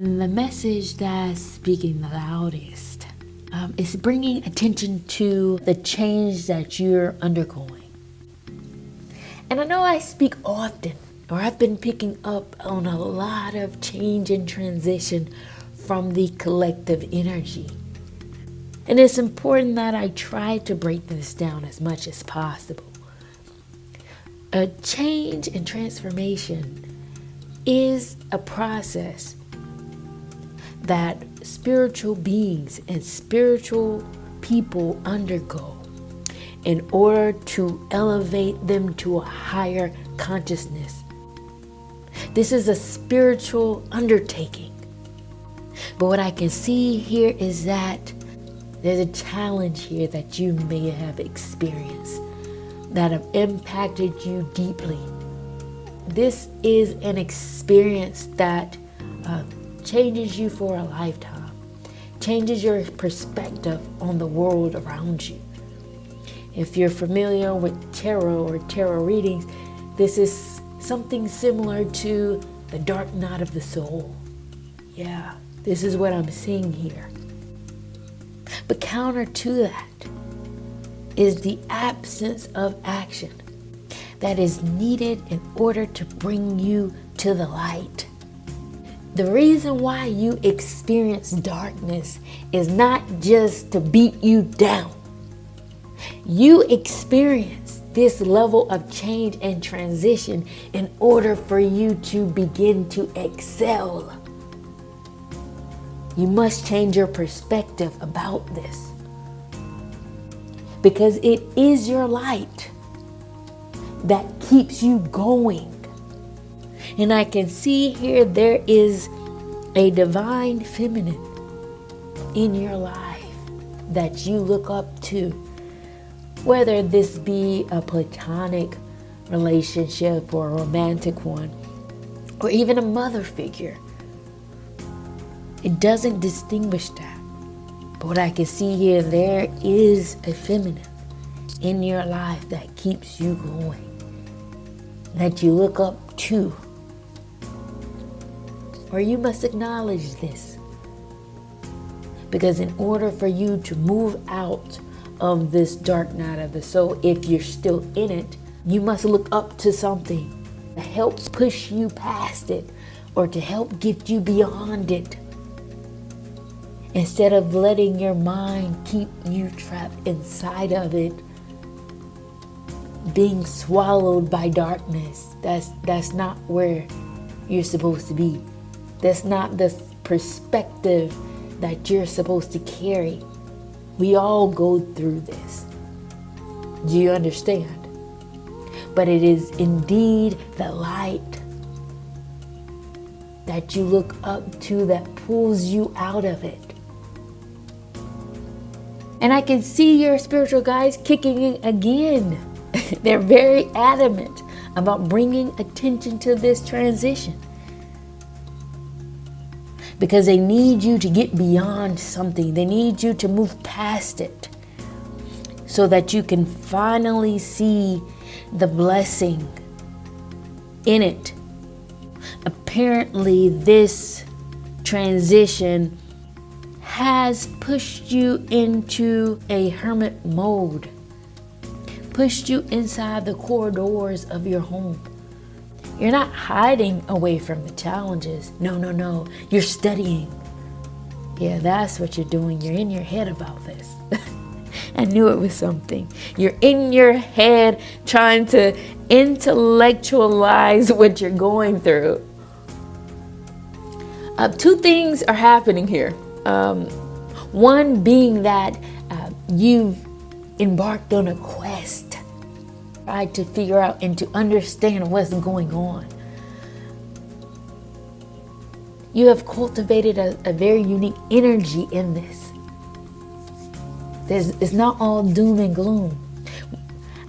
The message that's speaking the loudest is bringing attention to the change that you're undergoing. And I know I speak often, or I've been picking up on a lot of change and transition from the collective energy. And it's important that I try to break this down as much as possible. A change and transformation is a process that spiritual beings and spiritual people undergo in order to elevate them to a higher consciousness. This is a spiritual undertaking. But what I can see here is that there's a challenge here that you may have experienced that have impacted you deeply. This is an experience that changes you for a lifetime, changes your perspective on the world around you. If you're familiar with tarot or tarot readings, this is something similar to the dark night of the soul. Yeah, this is what I'm seeing here. But counter to that is the absence of action that is needed in order to bring you to the light. The reason why you experience darkness is not just to beat you down. You experience this level of change and transition in order for you to begin to excel. You must change your perspective about this, because it is your light that keeps you going. And I can see here there is a divine feminine in your life that you look up to, whether this be a platonic relationship or a romantic one, or even a mother figure. It doesn't distinguish that. But what I can see here, there is a feminine in your life that keeps you going, that you look up to. Or you must acknowledge this. Because in order for you to move out of this dark night of the soul, if you're still in it, you must look up to something to help push you past it, or to help get you beyond it. Instead of letting your mind keep you trapped inside of it, being swallowed by darkness. That's not where you're supposed to be. That's not the perspective that you're supposed to carry. We all go through this. Do you understand? But it is indeed the light that you look up to that pulls you out of it. And I can see your spiritual guides kicking in again. They're very adamant about bringing attention to this transition, because they need you to get beyond something. They need you to move past it so that you can finally see the blessing in it. Apparently, this transition has pushed you into a hermit mode, pushed you inside the corridors of your home. You're not hiding away from the challenges. No. You're studying. Yeah, that's what you're doing. You're in your head about this. I knew it was something. You're in your head trying to intellectualize what you're going through. Two things are happening here. One being that you've embarked on a quest, tried to figure out and to understand what's going on. You have cultivated a very unique energy in this. It's not all doom and gloom.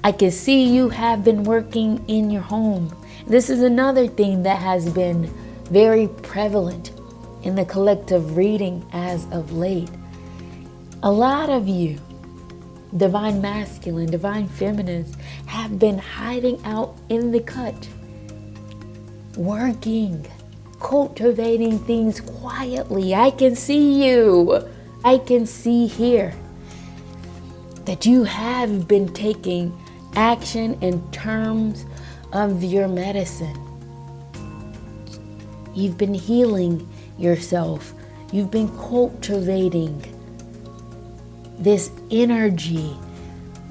I can see you have been working in your home. This is another thing that has been very prevalent in the collective reading as of late. A lot of you, divine masculine, divine feminines, have been hiding out in the cut, working, cultivating things quietly. I can see you. I can see here that you have been taking action in terms of your medicine. You've been healing yourself. You've been cultivating this energy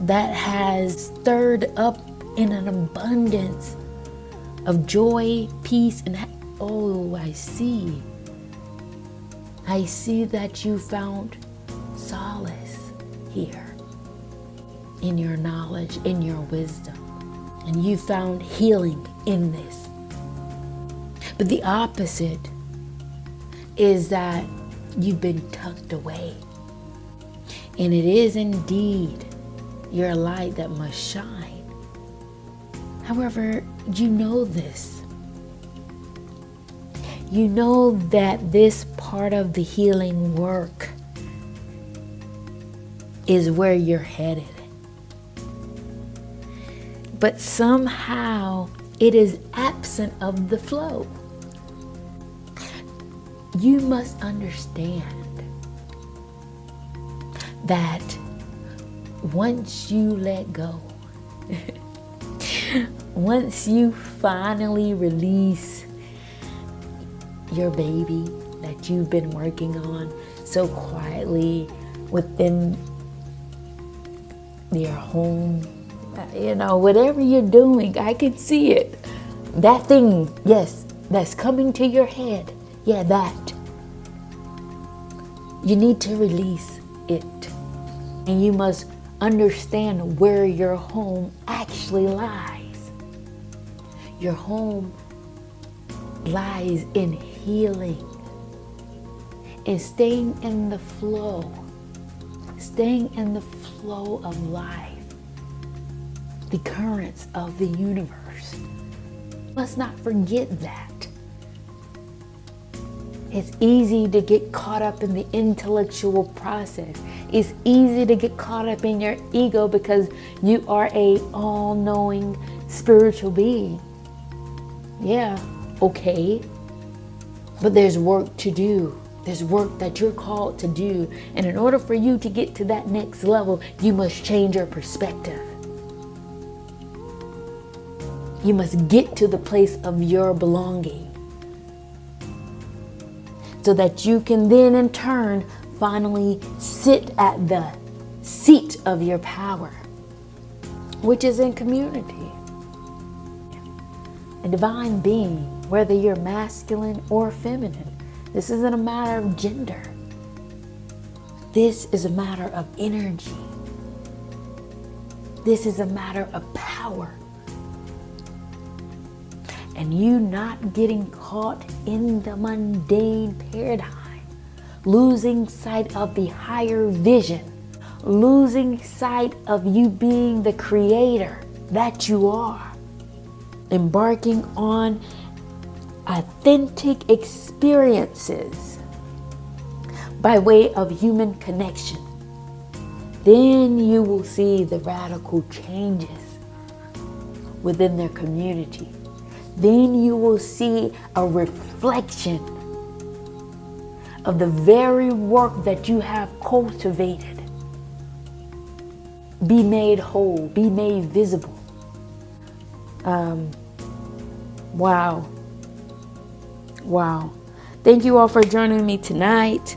that has stirred up in an abundance of joy, peace, and oh, I see. I see that you found solace here in your knowledge, in your wisdom, and you found healing in this. But the opposite is that you've been tucked away, and it is indeed your light that must shine. However, you know this. You know that this part of the healing work is where you're headed. But somehow it is absent of the flow. You must understand that once you let go, once you finally release your baby that you've been working on so quietly within your home, whatever you're doing, I can see it. That thing, yes, that's coming to your head. Yeah, that. You need to release it. And you must understand where your home actually lies. Your home lies in healing and staying in the flow of life, the currents of the universe. Let's not forget that. It's easy to get caught up in the intellectual process. It's easy to get caught up in your ego because you are a all-knowing spiritual being. Yeah, okay. But there's work to do. There's work that you're called to do. And in order for you to get to that next level, you must change your perspective. You must get to the place of your belonging, so that you can then in turn finally sit at the seat of your power, which is in community. A divine being, whether you're masculine or feminine, this isn't a matter of gender. This is a matter of energy. This is a matter of power. And you not getting caught in the mundane paradigm, losing sight of the higher vision, losing sight of you being the creator that you are, embarking on authentic experiences by way of human connection. Then you will see the radical changes within their community. Then you will see a reflection of the very work that you have cultivated be made whole, be made visible. Wow. Thank you all for joining me tonight.